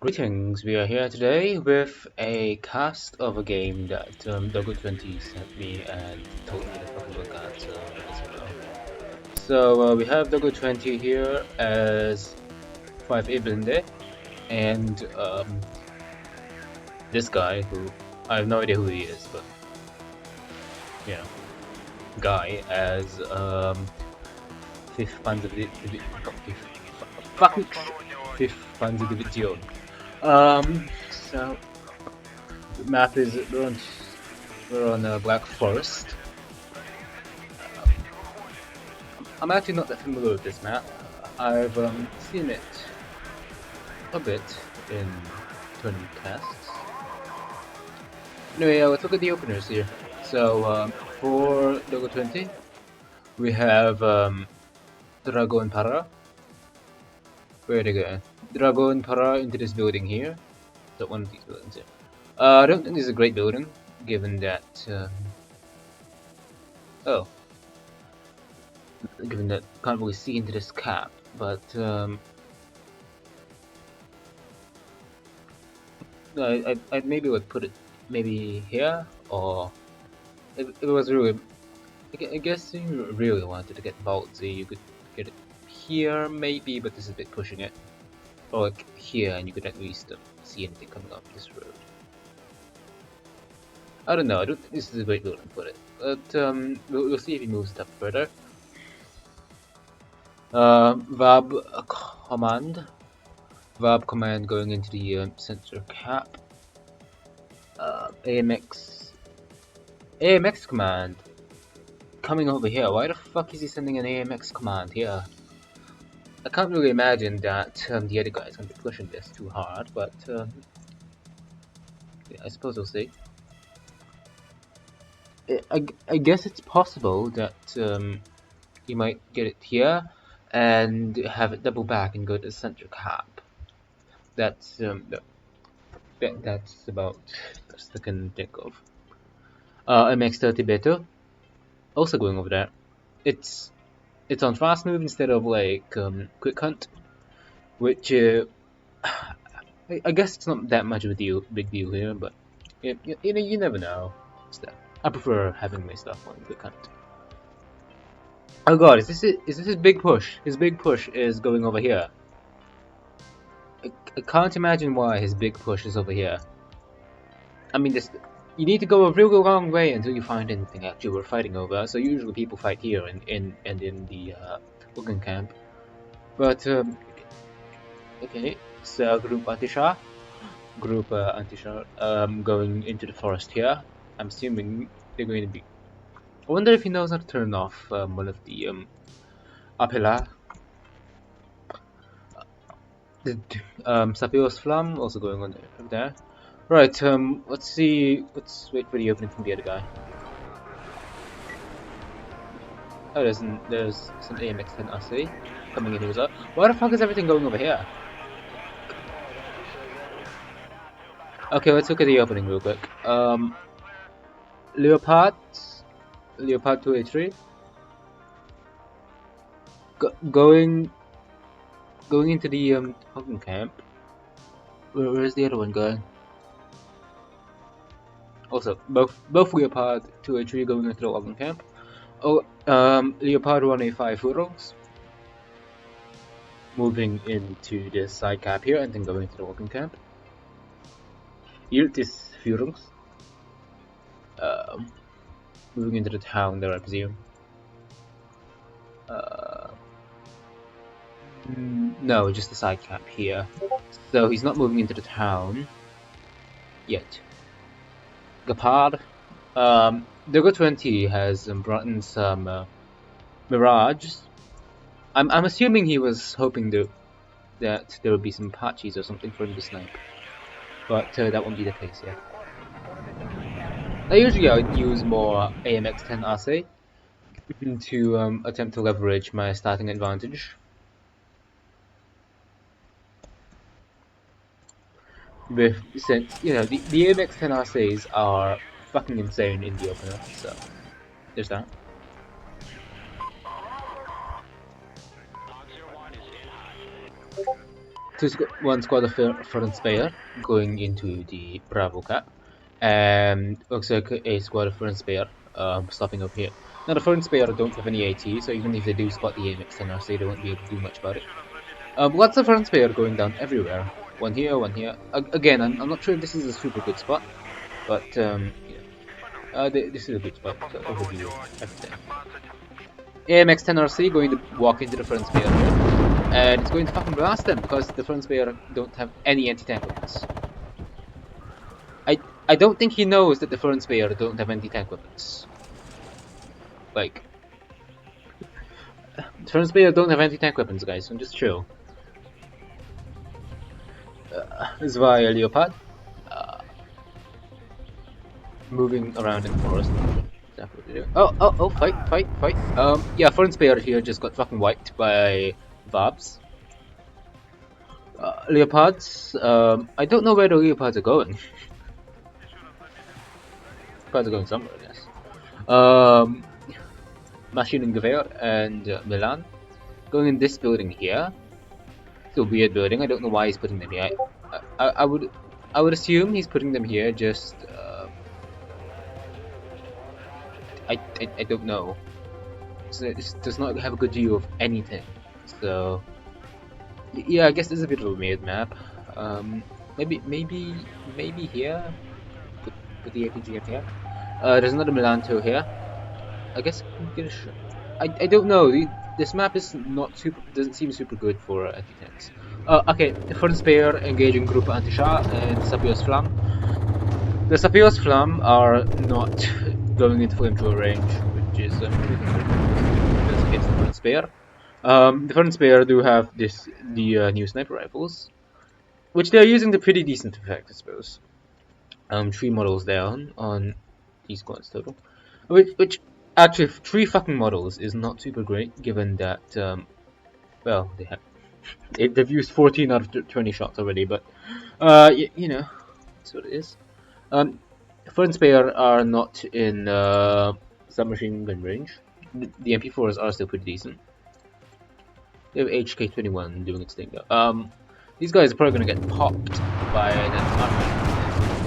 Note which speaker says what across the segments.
Speaker 1: Greetings, we are here today with a cast of a game that Doggo20 sent me and told me to fucking look at, so I guess I will. So we have Doggo20 here as 5 Iblinde, and this guy who, I have no idea who he is, but, you know, guy as 5th fucking 5th Panzerdivision. So the map is, we're on Black Forest. I'm actually not that familiar with this map. I've seen it a bit in tournament casts. Anyway, let's look at the openers here. So for Doggo20, we have Drago and Para. Where to go? Drago and Para into this building here. So one of these buildings here. I don't think this is a great building, given that given that can't really see into this cap, but I maybe would put it maybe here, or if it was really, I guess you really wanted to get ballsy, you could get it here maybe, but this is a bit pushing it, or like here, and you could at least see anything coming up this road. I don't know, I don't think this is a great building to put it, but we'll see if he moves it up further. Vab command going into the sensor cap. AMX command coming over here. Why the fuck is he sending an AMX command here? I can't really imagine that the other guy is going to be pushing this too hard, but yeah, I suppose we'll see. I guess it's possible that you might get it here and have it double back and go to the center cap. That's that's about the best I can think of. MX30 Beto also going over there. It's on fast move instead of like quick hunt, which I guess it's not that much of a big deal here, but you never know. So, I prefer having my stuff on quick hunt. Oh god, is this his big push? His big push is going over here. I can't imagine why his big push is over here. I mean, you need to go a real long way until you find anything actually worth fighting over. So usually people fight here in the Wogan camp. But okay, so group Antishar, going into the forest here. I'm assuming they're going to be. I wonder if he knows how to turn off one of the Apela. The Sapios Flam also going on there. Right, let's see. Let's wait for the opening from the other guy. Oh, there's some AMX10 RC coming in here as well. Why the fuck is everything going over here? Okay, let's look at the opening real quick. Leopard 283 going into the Hogan camp. Where's the other one going? Also, both Leopard 283 going into the Hogan camp. Oh, Leopard 185 Furons moving into the side cap here and then going to the Hogan camp. Yiltis Furons moving into the town there, I presume. No, just the side cap here. So he's not moving into the town yet. Gapard. Doggo20 has brought in some Mirages. I'm assuming he was hoping that there would be some patches or something for him to snipe. But that won't be the case yet. Usually I would use more AMX10 RC to attempt to leverage my starting advantage. Since you know the AMX10 RCs are fucking insane in the opener, so there's that. one squad of front spare going into the Bravo cap, and looks like a squad of front spare stopping up here. Now the front spare don't have any AT, so even if they do spot the AMX-10RC, they won't be able to do much about it. Lots of front spare going down everywhere. One here, one here. Again, I'm not sure if this is a super good spot, but this is a good spot over the everything. AMX-10RC going to walk into the front spare here, and it's going to fucking blast them because the front spare don't have any anti-tank weapons. I don't think he knows that the front spare don't have anti-tank weapons. Like, the front spare don't have anti-tank weapons, guys, so just chill. This is why a Leopard moving around in the forest. Oh, fight. Yeah, front spare here just got fucking wiped by Vabs. Leopards, I don't know where the Leopards are going. Leopards are going somewhere, I guess. Machine and Gewehr and Milan going in this building here. It's a weird building. I don't know why he's putting them here. I would assume he's putting them here just. I don't know. So it does not have a good view of anything. So yeah, I guess this is a bit of a weird map. Maybe here. Put the APG up here. There's another Milanto here. I guess I don't know. This map is not super. Doesn't seem super good for anti-tanks. Okay, front spare engaging group anti-shot and Sapios Flam. The Sapios Flam are not going into flamethrower range, which is just against the front spare. The front spare do have the new sniper rifles, which they're using to pretty decent effect, I suppose. 3 models down on these squads total, which actually 3 fucking models is not super great, given that well they've used 14 out of 20 shots already, but you know, that's what it is. Front spare are not in submachine gun range. The MP4s are still pretty decent. They have HK21 doing its thing though. These guys are probably gonna get popped by that.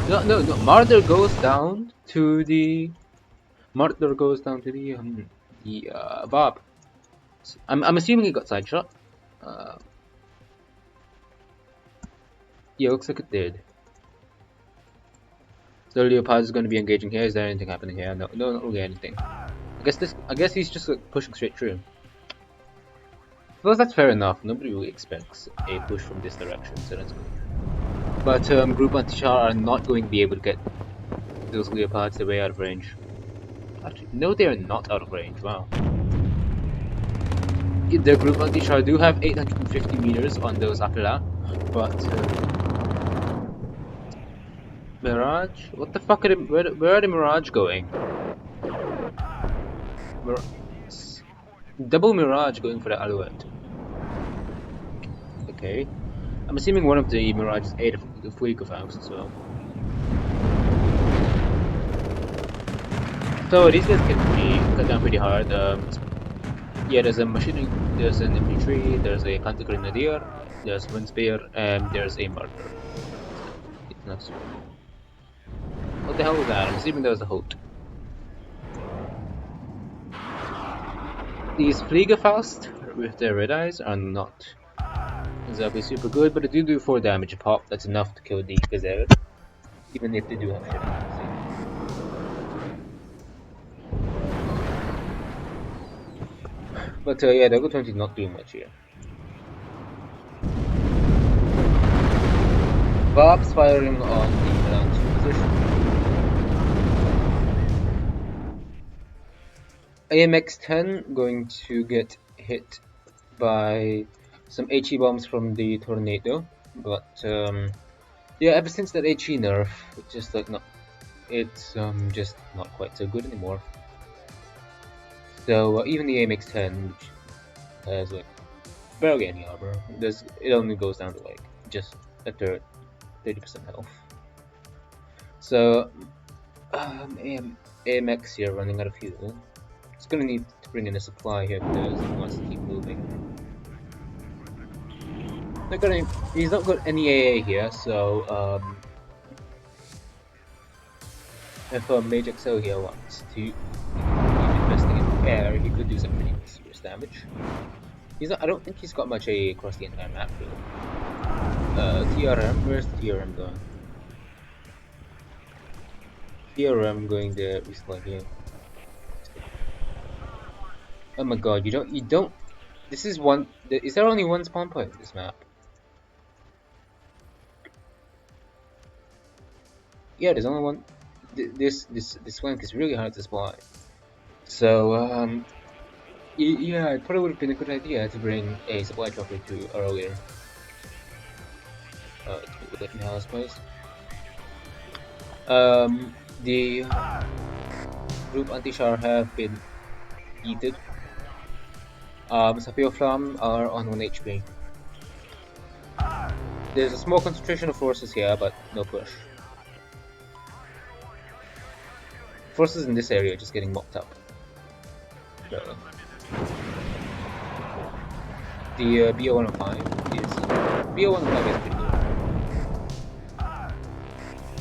Speaker 1: No. Martyr goes down to the Bob. I'm assuming he got side shot. Yeah, looks like it did. So Leopard is going to be engaging here. Is there anything happening here? No, not really anything. I guess he's just like, pushing straight through. Well, that's fair enough. Nobody really expects a push from this direction, so that's good. But Group Anti-Char are not going to be able to get those Leopards away out of range. Actually, no, they are not out of range. Wow. The Group Anti-Char do have 850 meters on those Apela, but Mirage? What the fuck are where are the Mirage going? Double Mirage going for the Alouette. Okay. I'm assuming one of the Mirages ate the Fleeco Faust as well. So these guys can be cut down pretty hard. Yeah, there's an infantry, there's a counter grenadier, there's one spear, and there's a martyr. It's not super. What the hell was that? I'm assuming that was a Holt. These Fliegerfaust with their red eyes are not exactly super good, but they do 4 damage a pop. That's enough to kill the Gazelle, even if they do have shit accuracy. But yeah, Doggo20 is not doing much here. Bob's firing on the launch position. AMX-10 going to get hit by some HE bombs from the Tornado, but yeah, ever since that HE nerf, it's just like it's just not quite so good anymore. So even the AMX-10, which has like barely any armor, it only goes down to like just a third, 30% health. So AMX here running out of fuel. It's gonna need to bring in a supply here because it wants to keep moving. He's not got any AA here, so if MageXO here wants to keep investing in air, he could do some pretty serious damage. I don't think he's got much AA across the entire map, really. TRM, where's the TRM going? TRM going to respawn here. Oh my god, you don't. This is one. Is there only one spawn point in this map? Yeah, there's only one. This flank is really hard to spawn. So yeah, it probably would have been a good idea to bring a supply dropper to earlier. To let me house place. The group anti-char have been eaten. Sapio Flam are on 1 HP. There's a small concentration of forces here, but no push. Forces in this area are just getting mopped up. So, the BO105 is pretty good.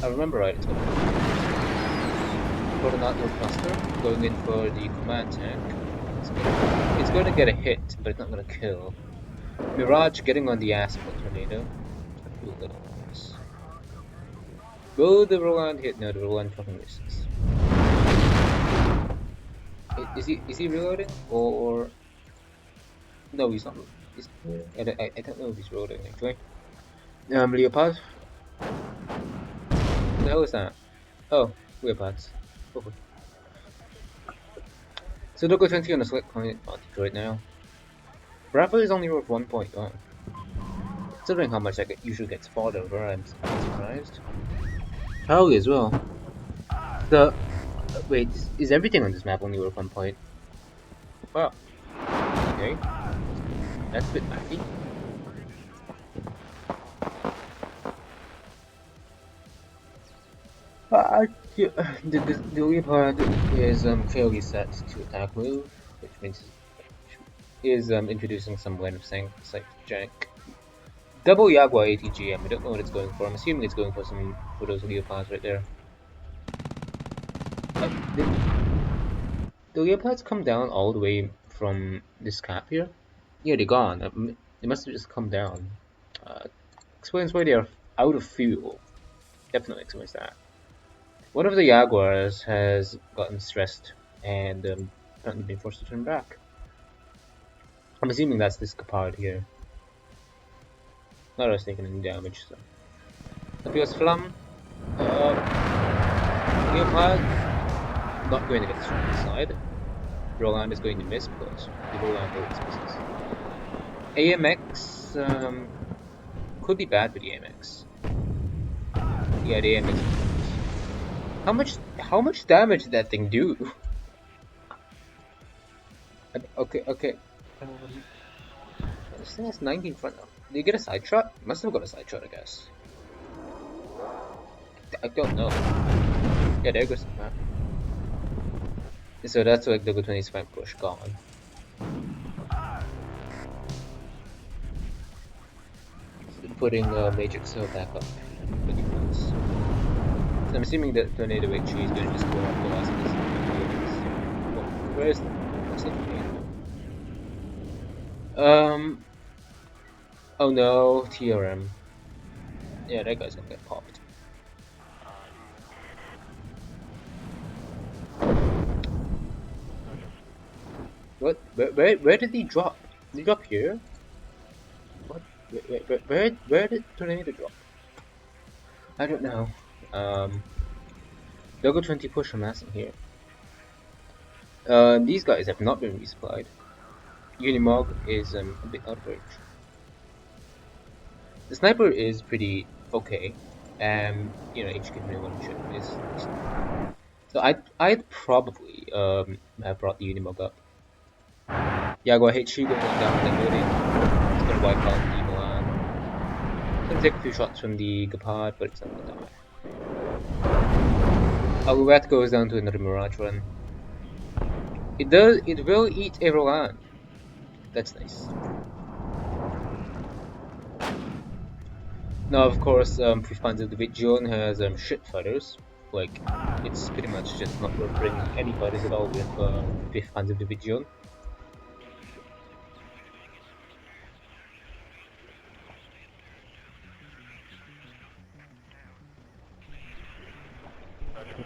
Speaker 1: I remember right, it's going for the NATO cluster, going in for the command tank. It's going to get a hit, but it's not going to kill. Mirage getting on the ass of the tornado. Will the Roland hit? No, the Roland fucking misses. Is he reloading or no? He's not. I don't know if he's reloading actually. Leopard. What the hell is that? Oh, Leopards. Okay. So Doggo20 on a select point advantage right now. Rafa is only worth 1 point. Oh. Considering how much that usually gets fought over, I'm surprised. Charlie as well. So, wait, is everything on this map only worth 1 point? Wow. Okay. That's a bit wacky. The Leopard is fairly set to attack move, which means is introducing some kind of psychic. Double Jaguar ATGM, I don't know what it's going for. I'm assuming it's going for those Leopards right there. The Leopards come down all the way from this cap here? Yeah, they're gone. They must have just come down. Explains why they're out of fuel. Definitely explains that. One of the Jaguars has gotten stressed and apparently been forced to turn back. I'm assuming that's this Capard here. Not us taking any damage, so. Appears Flam. Leopard not going to get struck inside. Roland is going to miss because the Roland always misses. AMX could be bad with the AMX. Yeah, the AMX. How much damage did that thing do? Okay. This thing has 19 front. Did you get a side shot? Must have got a side shot, I guess. I don't know. Yeah, there goes the map. So that's like the Doggo20's flank push gone. Putting MageXO back up. So I'm assuming that Tornado HG is going to just go up the last of this. Where is what's the tornado? Oh no, TRM. Yeah, that guy's gonna get popped. What? Where did he drop? Did he drop here? What? Where did Tornado drop? I don't know. Doggo20 push amassing here. These guys have not been resupplied. Unimog is a bit out of range. The sniper is pretty okay. You know, HK 21 is. So I'd probably have brought the Unimog up. Jaguar HG going down the building. It's gonna wipe out the Milan. It's gonna take a few shots from the Gepard, but it's not gonna die. Alouette goes down to another Mirage run. It will eat a Roland. That's nice. Now, of course, 5th Panzer Division has shit fighters. Like, it's pretty much just not worth bringing any fighters at all with 5th Panzer Division.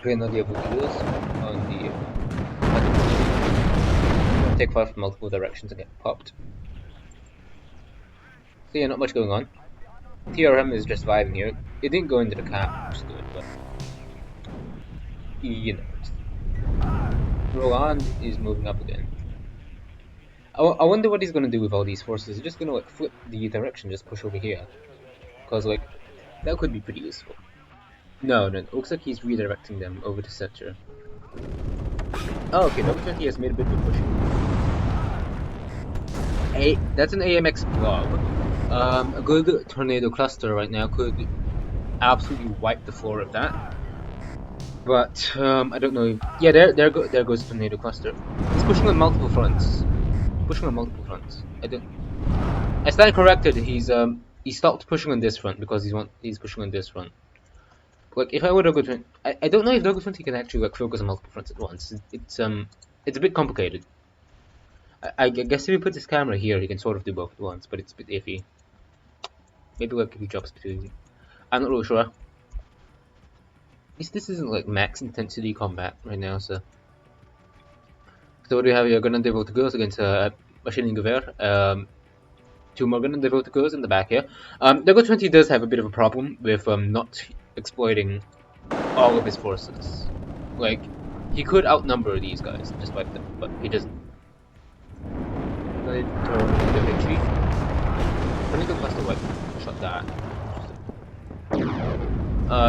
Speaker 1: Grenadier Volunteers on the take fire from multiple directions and get popped. So yeah, not much going on. TRM is just vibing here. It didn't go into the cap, which is good, but you know. Roland is moving up again. I wonder what he's gonna do with all these forces. He's just gonna like flip the direction, just push over here, cause like that could be pretty useful. No, it looks like he's redirecting them over to center. Oh, okay, Doggo20 has made a bit of a push. That's an AMX blob. A good tornado cluster right now could absolutely wipe the floor of that. But I don't know. Yeah, there goes tornado cluster. He's pushing on multiple fronts. I stand corrected. He stopped pushing on this front because he's pushing on this front. Like if I were Doggo20, I don't know if Doggo20 can actually like focus on multiple fronts at once. It's a bit complicated. I guess if he puts his camera here, he can sort of do both at once, but it's a bit iffy. Maybe like if he drops between. I'm not really sure. At least this isn't like max intensity combat right now, so. So what do we have here? Grenadier Voltigeurs against Machining Gewehr. 2 more Grenadier Voltigeurs in the back here. Doggo20 does have a bit of a problem with not exploiting all of his forces. Like, he could outnumber these guys, just like them, but he doesn't. Tornado retreat. Tornado cluster wipe. Shot that.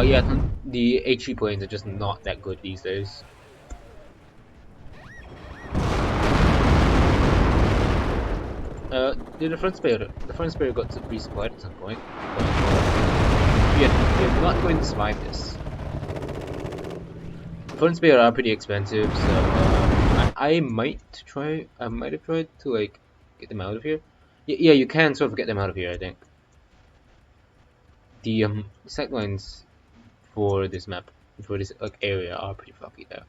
Speaker 1: Yeah, the HE planes are just not that good these days. The front spare got resupplied at some point, but we're not going to survive this. The front spare are pretty expensive, so I might have tried to like get them out of here. Yeah, you can sort of get them out of here, I think. The sightlines for this map, for this like area, are pretty floppy though.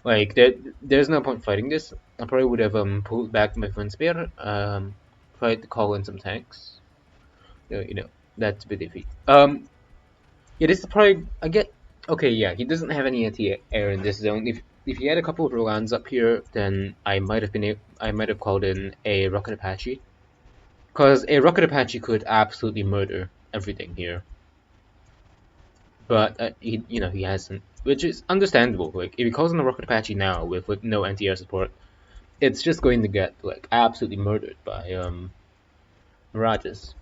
Speaker 1: Like there's no point fighting this. I probably would have pulled back my front spear, tried to call in some tanks. You know, that's a bit iffy. Yeah, this is probably I get. Okay, yeah, he doesn't have any anti-air in this zone. If he had a couple of Rolands up here, then I might have called in a Rocket Apache, because a Rocket Apache could absolutely murder everything here. But he hasn't, which is understandable. Like if he calls in a Rocket Apache now with like no anti-air support, it's just going to get like absolutely murdered by mirages.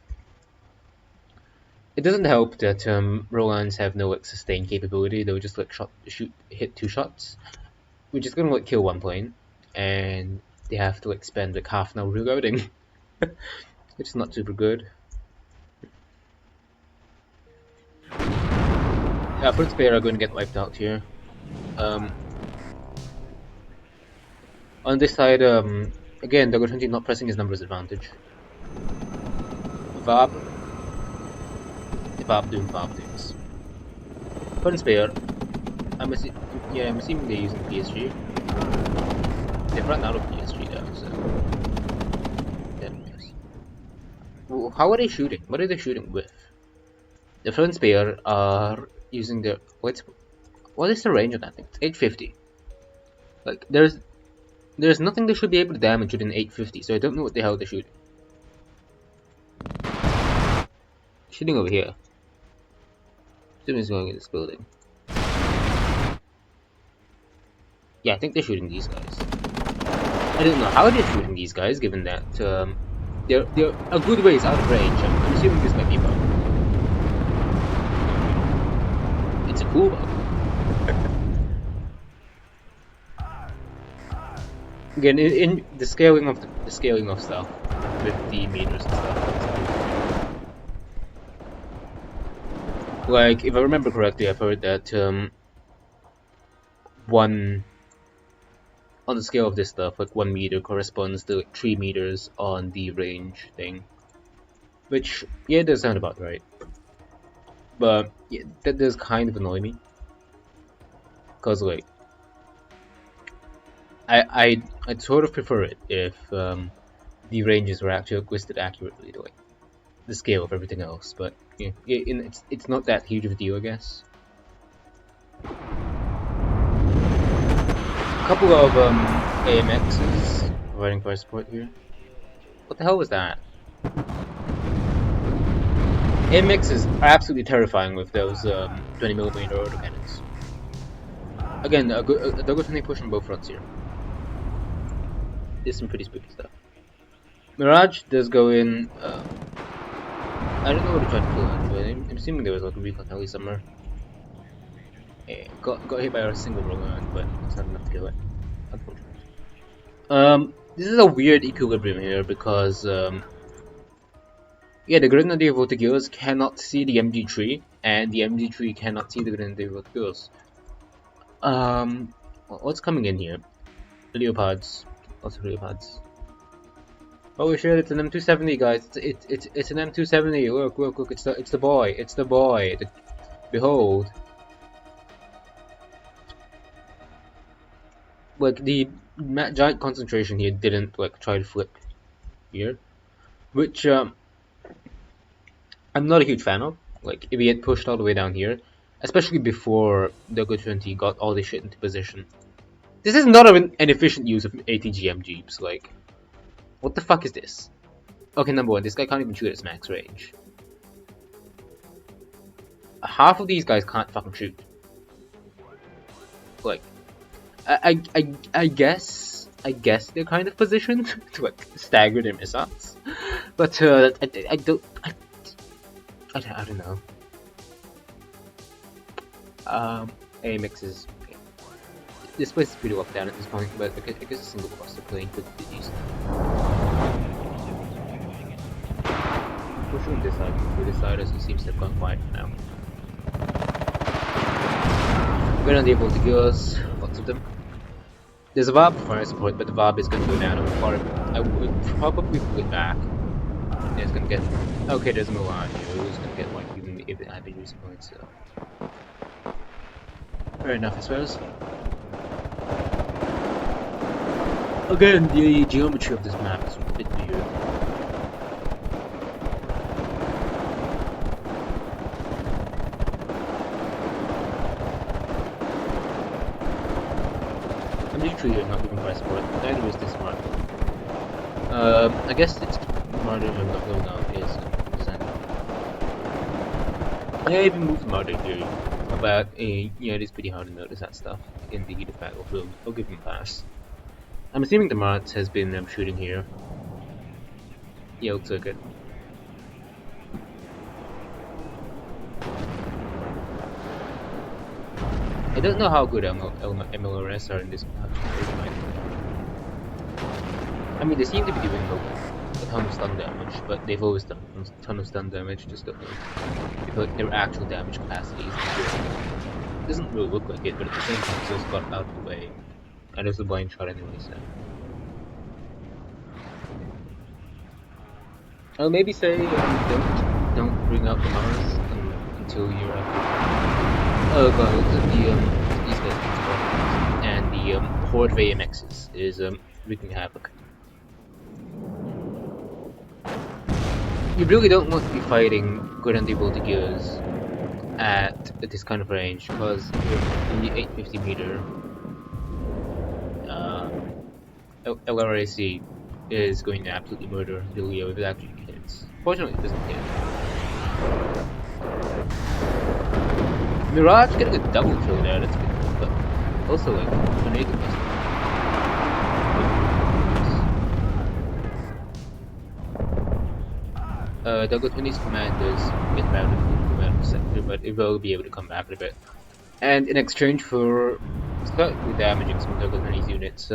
Speaker 1: It doesn't help that Rolands have no like sustain capability. They'll just like hit 2 shots, which is gonna like kill 1 plane, and they have to like spend like half an hour reloading, which is not super good. Yeah, first player are going to get wiped out here. On this side, again, Doggo20 not pressing his numbers advantage. Vab doing Vab things. Front player, I'm assuming they're using PSG. They've run out of PSG though, so. Anyways. Well, how are they shooting? What are they shooting with? The front spear are using their what is the range of that thing? It's 850. Like there's nothing they should be able to damage within 850, so I don't know what the hell they're shooting. Shooting over here. Something's going in this building. Yeah, I think they're shooting these guys. I don't know how they're shooting these guys, given that they're a good ways out of range. I'm assuming this might be a bug. It's a cool bug. Again, in the scaling of stuff with the meters and stuff. Like, if I remember correctly, I've heard that on the scale of this stuff, like 1 meter corresponds to like 3 meters on the range thing. Which, yeah, it does sound about right. But yeah, that does kind of annoy me, cause like I'd sort of prefer it if the ranges were actually listed accurately to like the scale of everything else. But yeah, it's not that huge of a deal, I guess. A couple of AMXs providing fire support here. What the hell was that? AMXs are absolutely terrifying with those 20mm autocannons. Again, a Doggo20 push on both fronts here. There's some pretty spooky stuff. Mirage does go in. I don't know what to try to kill actually. I'm assuming there was like a recon heli somewhere. Yeah, got hit by a single roller, but it's not enough to kill it. Unfortunately. This is a weird equilibrium here because yeah, the Grenadier Voltigeurs cannot see the MG3, and the MG3 cannot see the Grenadier Voltigeurs. What's coming in here? Leopards. Lots of leopards. Oh shit! It's an M270, guys. It's an M270. Look! It's the boy. It's the boy. Behold. Like the giant concentration here didn't like try to flip here, which I'm not a huge fan of. Like if he had pushed all the way down here, especially before Doggo20 got all this shit into position. This is not an efficient use of ATGM jeeps. Like, what the fuck is this? Okay, number one, this guy can't even shoot at his max range. Half of these guys can't fucking shoot. Like, I guess they're kind of positioned to like stagger their missiles, but I don't know. AMX is this place is pretty locked down at this point, but I guess a single cluster plane could be decent. Pushing this side through this side as he seems to have gone quiet for now. We're not able to kill us, lots of them. There's a VAB for fire support, but the VAB is going to go down over far. I would probably pull it back. Yeah, it's going to get. Okay, there's a Milan here. It was going to get like even if it had been using points, so. Fair enough, I suppose. Again, the geometry of this map is a bit weird. I'm literally not giving fire support, neither is this mark. I guess it's smarter than not going on is design. I even moved Martyr here, but yeah, it is pretty hard to notice that stuff in the heat of battlefield. I'll give him a pass. I'm assuming the Mart has been shooting here. Yeah, looks like it. I don't know how good MLRS are in this match. I mean, they seem to be doing a ton of stun damage, but they've always done a ton of stun damage, just don't know if like, their actual damage capacity is good. It doesn't really look like it, but at the same time, it's also got out of the way. And there's a blind shot anyway, so. I'll maybe say don't bring up the Mars until you're oh god, these guys and the horde of AMXs is wreaking havoc. You really don't want to be fighting Grenadier Voltigeurs at this kind of range because in the 850 meter LRAC is going to absolutely murder the Leo if it actually hits. Fortunately, it doesn't hit. Mirage getting a double kill there, that's good, but also like tornado missed. Doggo20's commanders get routed from the command sector, but it will be able to come back in a bit. And in exchange for slightly damaging some Doggo20's units,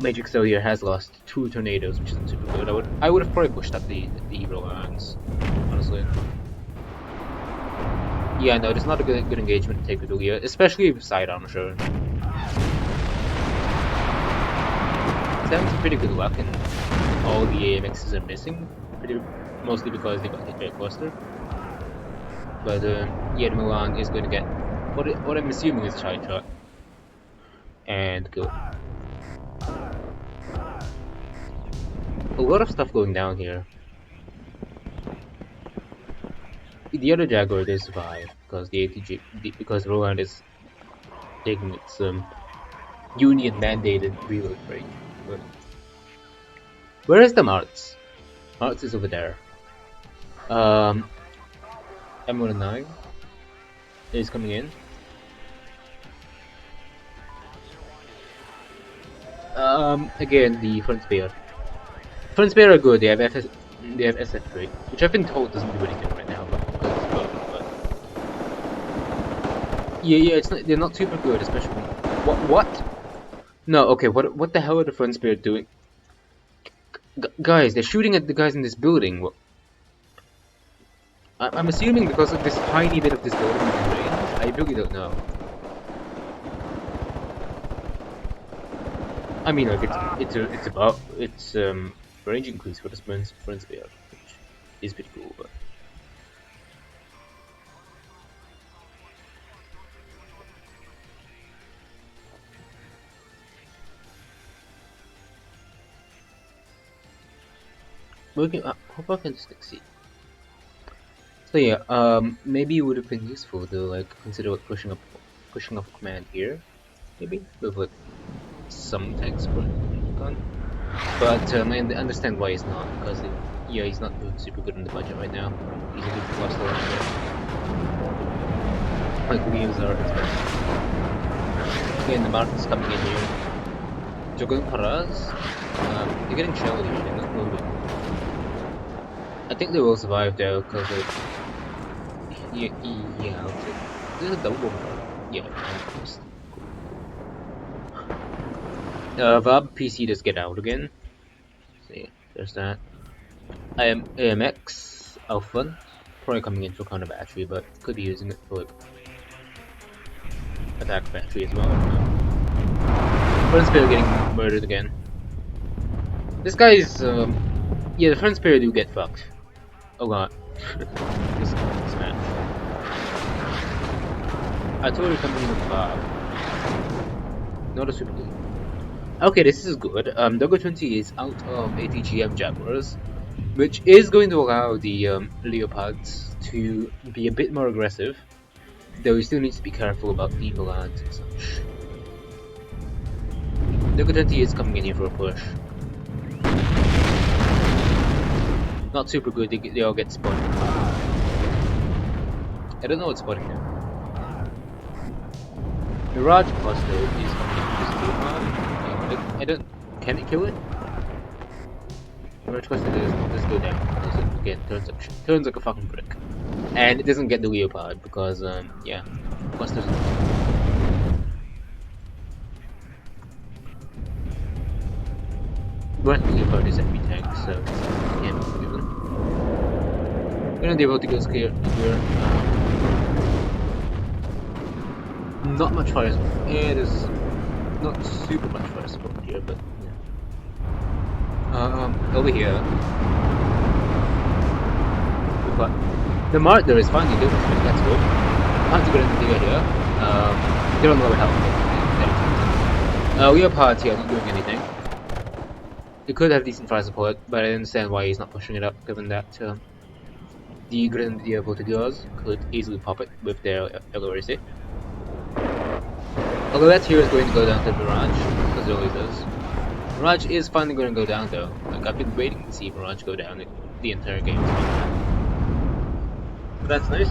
Speaker 1: MageXO here has lost 2 tornadoes, which isn't super good. I would have probably pushed up the hero lines, honestly. Yeah, no, it's not a good engagement to take with Ulia, especially with sidearm, sure. It's having some pretty good luck, and all the AMXs are missing, mostly because they got hit by a cluster. but yeah, the Milan is going to get what I'm assuming is a side shot and go. A lot of stuff going down here. The other Jaguar they survive because the ATG because Roland is taking its union mandated reload break. But where is the Martz? Martz is over there. M19 is coming in. Again the front spare. Front spare are good. They have they have SF rate, which I've been told doesn't do anything right now, but because it's good. But yeah, they're not super good, especially what? No, okay, what the hell are the front spare doing? Guys, they're shooting at the guys in this building. I'm assuming because of this tiny bit of this building is in range. I really don't know. I mean, like it's about range increase for the front spare, which is pretty cool, but. Hope I can succeed. So yeah, maybe it would have been useful to like consider like, pushing up command here, maybe with like some tanks for gun. But I understand why he's not, because yeah, he's not doing super good in the budget right now. He's a good cluster like Leaves are expected. Again, the Martin's coming in here. Jogun Paraz, they're getting shelled here. They're not moving. I think they will survive though, because yeah, this is a double bomb. Yeah, almost. Vab PC does get out again. See, there's that. I am AMX Alpha, probably coming in for counter battery, but could be using it for like attack battery as well. Front Spear getting murdered again. This guy is yeah, the Front Spear do get fucked. Oh god. This match. Artillery coming in with Bob. Not a super good. Okay, this is good. Doggo20 is out of ATGM Jaguars, which is going to allow the Leopards to be a bit more aggressive, though he still needs to be careful about the Milans and such. Doggo20 is coming in here for a push. Not super good, they all get spotted. I don't know what's spotting now. Mirage Cluster is coming in for this Leopard. I don't. Can it kill it? Mirage Cluster does go down. Again, turns like a fucking brick. And it doesn't get the Leopard because, yeah. Cluster's. But the Leopard is FP tank, so yeah, given. We're gonna be able to go clear here. Not much fire support. Yeah, there's not super much fire support here, but yeah. Over here, we've got the Martyr is finally doing something. That's good. Can't do anything here. They don't know what happened. Leopard's here, not doing anything. He could have decent fire support, but I understand why he's not pushing it up, given that the Grenadier Voltigeurs could easily pop it with their LRC. Although that here is going to go down to Mirage, as it always does. Mirage is finally going to go down though. Like, I've been waiting to see Mirage go down the entire game. But that's nice.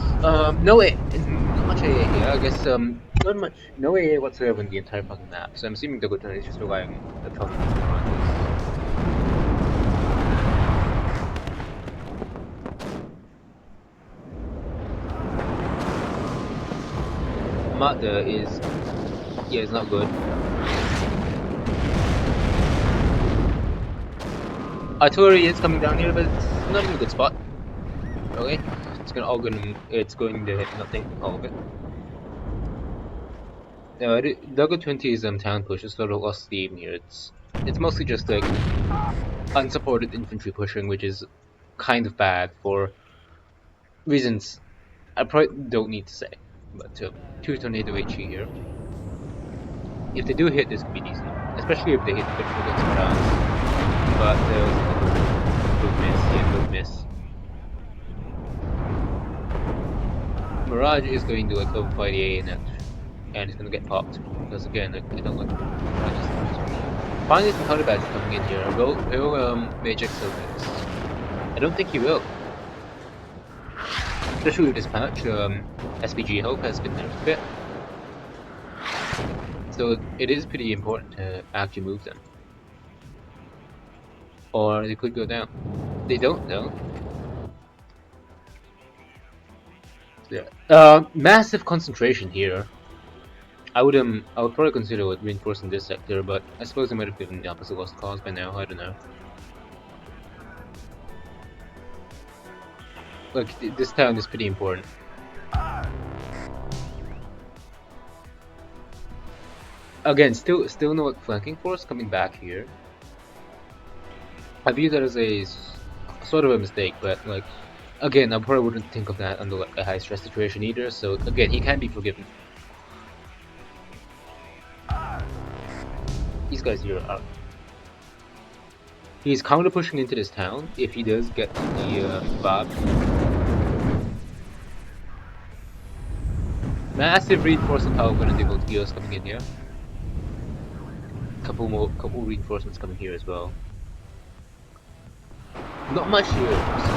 Speaker 1: No AA, not much AA here. I guess, not much, no AA whatsoever in the entire fucking map. So I'm assuming Doggo20 is just relying on the trouble of Mirage. Martyr is, yeah, it's not good. Artillery is coming down here, but it's not in a good spot. Okay, it's going to hit nothing, all of it. Doggo20 is town push. It's sort of lost steam here. It's mostly just like unsupported infantry pushing, which is kind of bad for reasons I probably don't need to say, but 2 tornado HE here. If they do hit, this could be decent, especially if they hit against Mirage. But there was a good miss. Yeah, good miss. Mirage is going to like overfly the A net, and it's going to get popped because again, like, I don't like Mirage. Finally, some counter badges coming in here. Will MageXO this? I don't think he will. Especially with this patch, SPG Hope has been nerfed a bit. So it is pretty important to actually move them. Or they could go down. They don't though. Yeah. Massive concentration here. I would probably consider like, reinforcing this sector, but I suppose I might have given the opposite lost cause by now, I don't know. Look, this town is pretty important. Again, still no like, flanking force coming back here. I view that as a sort of a mistake, but like, again, I probably wouldn't think of that under like a high stress situation either. So again, he can be forgiven. These guys here are. He's counter pushing into this town if he does get the Bob. Massive reinforcement power when they go to Geos coming in here. Couple reinforcements coming here as well. Not much here, so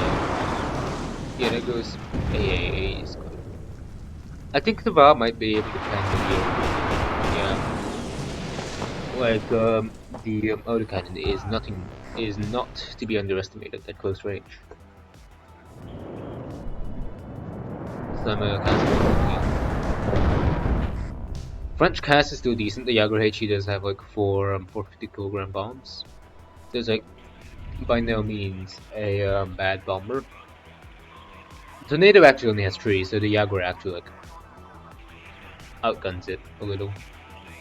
Speaker 1: yeah, there goes AA is good. I think the VAR might be able to tank here. Yeah. Like the autocannon is not to be underestimated at close range. Some French cast is still decent. The Jaeger HE does have like 450 kilogram bombs. So it's like by no means a bad bomber. Tornado actually only has 3, so the Jaeger actually like outguns it a little.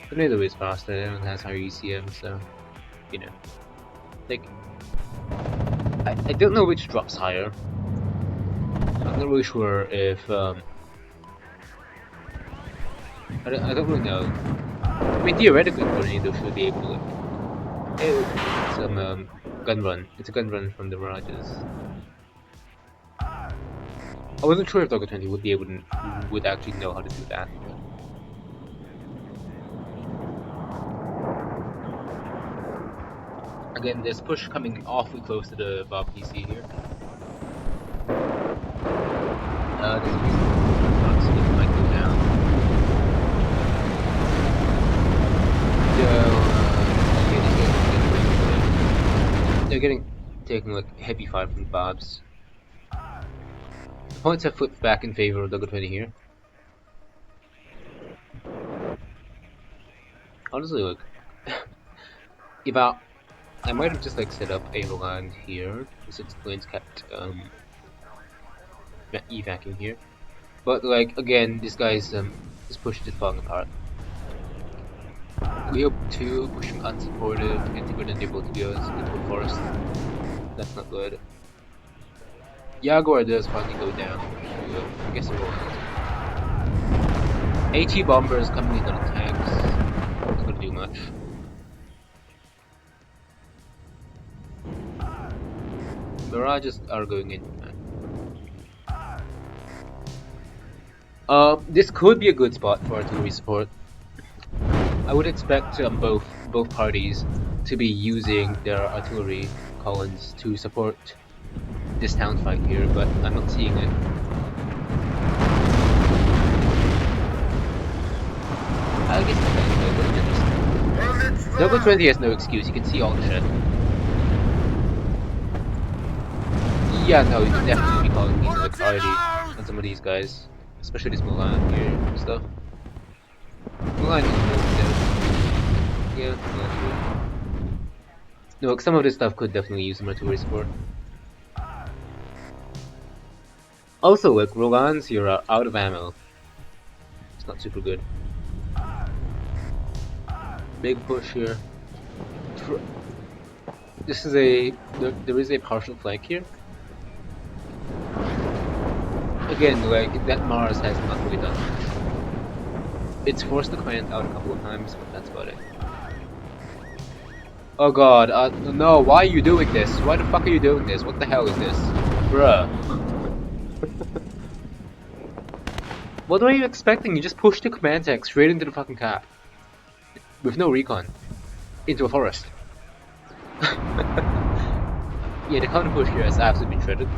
Speaker 1: Tornado is faster and has higher ECM, so you know. Like I don't know which drops higher. I'm not really sure if I don't really know. I mean, theoretically, Tornado should be able to like some gun run. It's a gun run from the Mirages. I wasn't sure if Doggo20 would be able to would actually know how to do that. Again, this push coming awfully close to the Bob PC here. This might go down. They're getting taken like heavy fire from the Bobs. The points have flipped back in favor of Doggo20 here. Honestly, look, if I might have just like set up a line here since the planes kept evacing here. But like again, this guy's this push is falling apart. We hope 2 pushing unsupported into Grenadier Boltios into forest. That's not good. Jaguar does finally go down. I guess it will. AT bombers coming in on tanks. Not gonna do much. Mirages are going in. This could be a good spot for artillery support. I would expect both parties to be using their artillery columns to support this town fight here, but I'm not seeing it. I guess the Doggo20 has no excuse. You can see all the shit. Yeah, no, you can definitely be calling me like priority on some of these guys, especially this Milan here and stuff. Milan is yeah, no, like, some of this stuff could definitely use some artillery support. Also, like Rolans here are out of ammo. It's not super good. Big push here. This is there is a partial flank here. Again, like, that Mars has not really done much. It's forced the command out a couple of times, but that's about it. Oh god, no, why are you doing this? Why the fuck are you doing this? What the hell is this? Bruh. What were you expecting? You just pushed the command tech straight into the fucking cap. With no recon. Into a forest. Yeah, the counter push here has absolutely been shredded.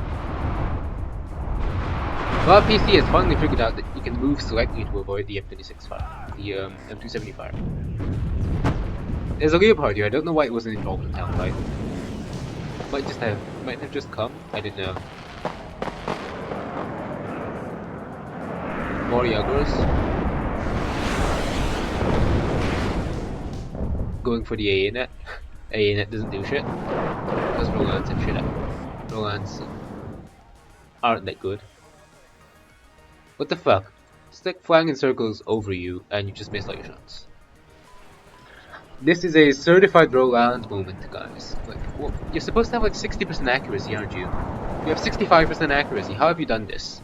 Speaker 1: Well, PC has finally figured out that you can move slightly to avoid the M26 fire. The M270 fire. There's a Leopard here, I don't know why it wasn't involved in town fight. Might have just come, I didn't know. More Yagros. Going for the AA net. AA net doesn't do shit. Because Rolans have shit out. Rolans aren't that good. What the fuck? It's like flying in circles over you and you just miss all your shots. This is a certified Roland moment, guys. Like, well, you're supposed to have like 60% accuracy, aren't you? You have 65% accuracy. How have you done this?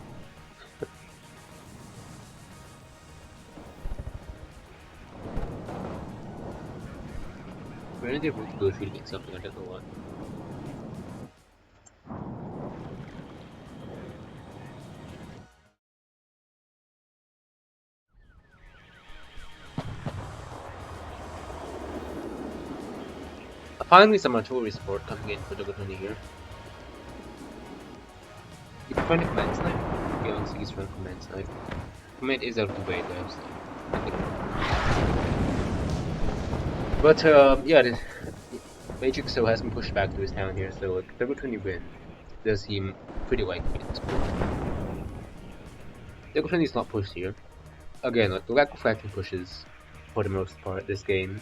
Speaker 1: Where did they both go shooting at something? I don't know what. Finally, some artillery support coming in for Doggo20 here. You can find a command snipe. You honestly just run command snipe. Command is out of the way though, so. But yeah, MageXO has been pushed back to his town here, so like Doggo20 win does seem pretty likely at this point. Doggo20 is not pushed here. Again, like the lack of flanking pushes for the most part this game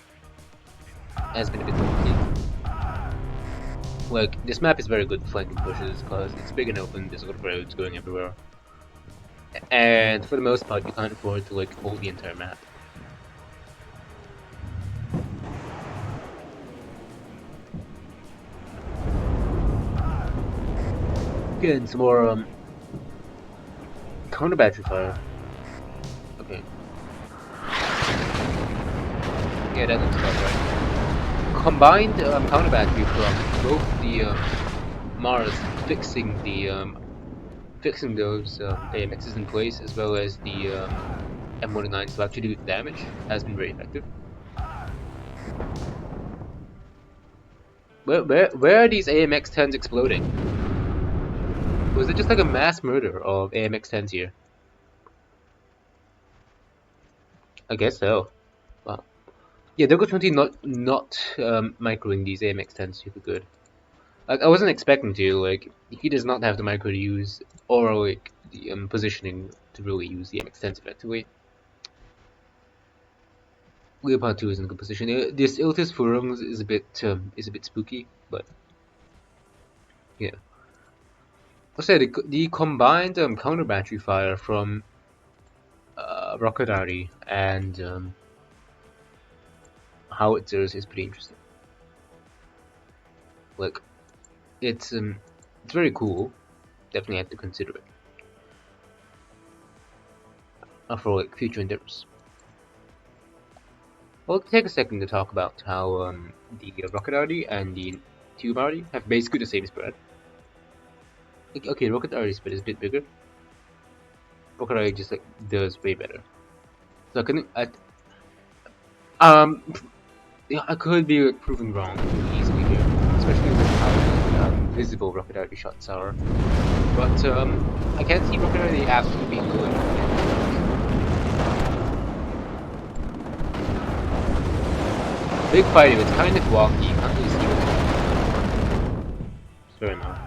Speaker 1: has been a bit limited. Like, this map is very good for flanking pushes because it's big and open, there's a lot of roads going everywhere. And for the most part, you can't afford to like hold the entire map. Again, some more counter battery fire. Okay. Yeah, that looks about right. Combined counter battery from both the Mars fixing those AMXs in place, as well as the M109s to actually do damage, has been very effective. Where are these AMX-10s exploding? Was it just like a mass murder of AMX-10s here? I guess so. Wow. Yeah, Doggo20 not microing these AMX-10s super good. Like, I wasn't expecting to. Like, he does not have the micro to use, or like the positioning to really use the MX-10s effectively. Leopard 2 is in a good position. This Iltis Furungs is a bit spooky, but yeah. I'll say the combined counter battery fire from Rocket Arty and howitzers is pretty interesting. Like, it's very cool. Definitely have to consider it for like future endeavors. Well, take a second to talk about how the Rocket Arty and the Tube Arty have basically the same spread. Okay, Rocket Arty spread is a bit bigger. Rocket Arty just like does way better. So yeah, I could be like, proven wrong easily here, especially with how visible Rocket Arty shots are. But I can't see Rocket Arty absolutely being good. Big fighting, it's kind of wonky, you can't really see what's fair enough.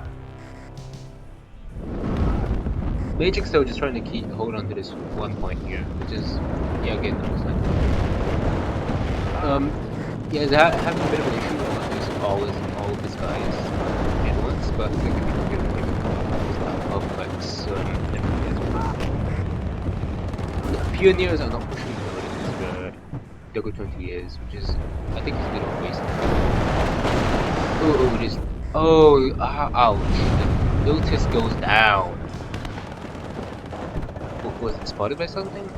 Speaker 1: MageXO just trying to hold on to this one point here, which is, yeah, again, that was like, yeah, having a bit of an issue with all of this guys at once, but I think if you can get complex, Pioneers are not pushing the Doggo20 is, which is, I think, is a little waste. Oh, just, ouch, the Iltis goes down. Was it spotted by something?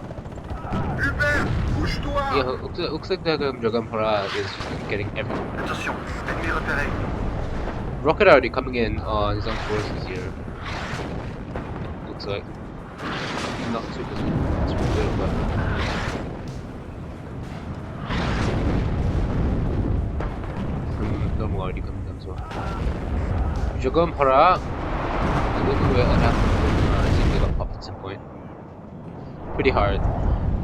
Speaker 2: Hubert, bouge-toi!
Speaker 1: Yeah, looks like that Dragon Para is just getting everything.
Speaker 2: Attention, ennemi repéré.
Speaker 1: Rocket already coming in on his own forces here. Looks like. Not super good, but. Some normal already coming down as well. Dragon Para. I don't know what happened. I think they got popped at some point. Pretty hard.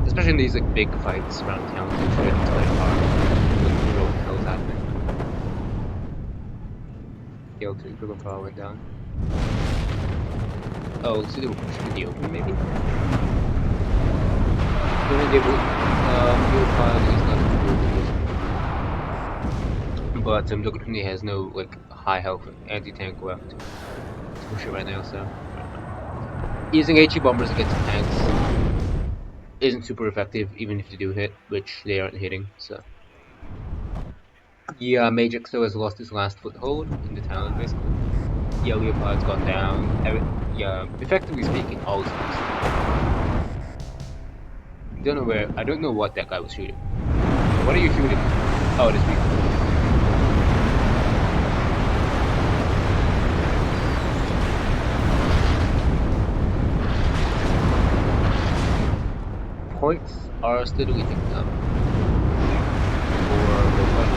Speaker 1: Especially in these like big fights around town, it's quite hard when the road hell's happening. Heal 2, Dragon Power went down. Oh, so they were pushing in the open maybe? Then they will Leopard is not good, but Doggo20 has no like high health anti-tank left to push it right now, so using HE bombers against tanks isn't super effective even if they do hit, which they aren't hitting, so. Yeah, MageXO has lost his last foothold in the town, basically. Yeah, Leopard's gone down. Yeah, effectively speaking, all is lost. I don't know what that guy was shooting. What are you shooting? Oh, it is me. Points are steadily ticking up. For Leopard.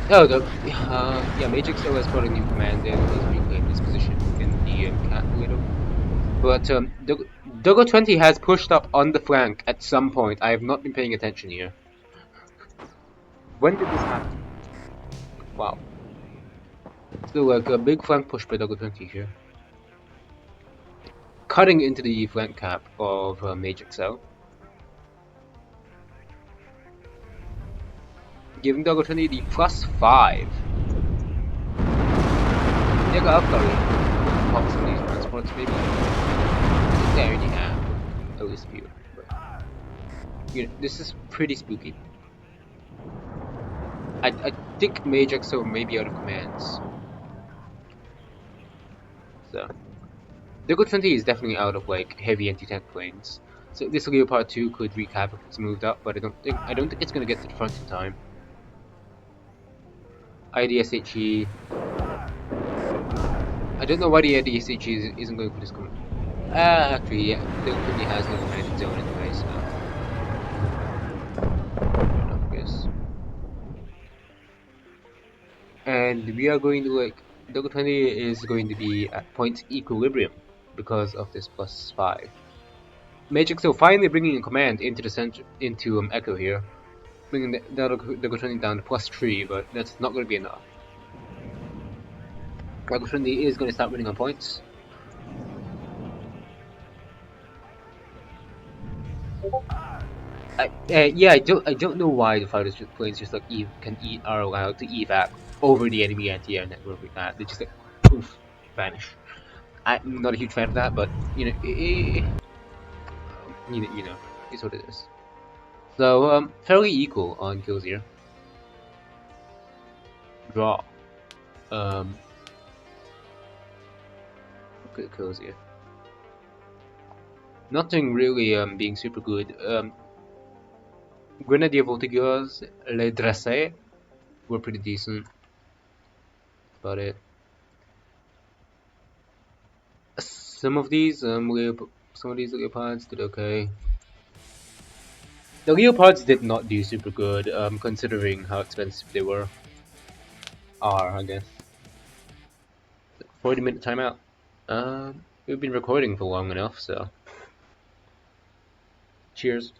Speaker 1: Oh, yeah, MageXO has brought a new command and has reclaimed his position in the cat widow. But Doggo20 has pushed up on the flank at some point. I have not been paying attention here. When did this happen? Wow. So like a big flank push by Doggo20 here. Cutting into the flank cap of MageXO. Giving Doggo20 the +5. Mega upgrade. Pop some of these transports maybe. I think they already have at least a few. But, you know, this is pretty spooky. I think MageXO may be out of commands. So Doggo20 is definitely out of like heavy anti-tank planes. So this Leopard 2 could wreak havoc if it's moved up, but I don't think it's gonna get to the front in time. IDSHE. I don't know why the IDSHE isn't going for this command. Actually, yeah, Doggo20 has no command zone anyway, so fair enough, I guess. And we are going to like Doggo20 is going to be at point equilibrium because of this +5. MageXO finally bringing a command into the center, into Echo here, bringing the Doggo20 down to +3, but that's not going to be enough. Doggo20 is going to start winning on points. Yeah, I don't know why the fighter planes just like are allowed to evac over the enemy anti-air network like that. They just like poof, vanish. I'm not a huge fan of that, but you know, it's what it is. So fairly equal on kills here. Draw. Look at kills here. Nothing really being super good. Grenadier Voltigeurs, Les Dressés were pretty decent. That's about it. Some of these leopards did okay. The leopards did not do super good, considering how expensive they are, I guess. 40-minute timeout. We've been recording for long enough, so cheers.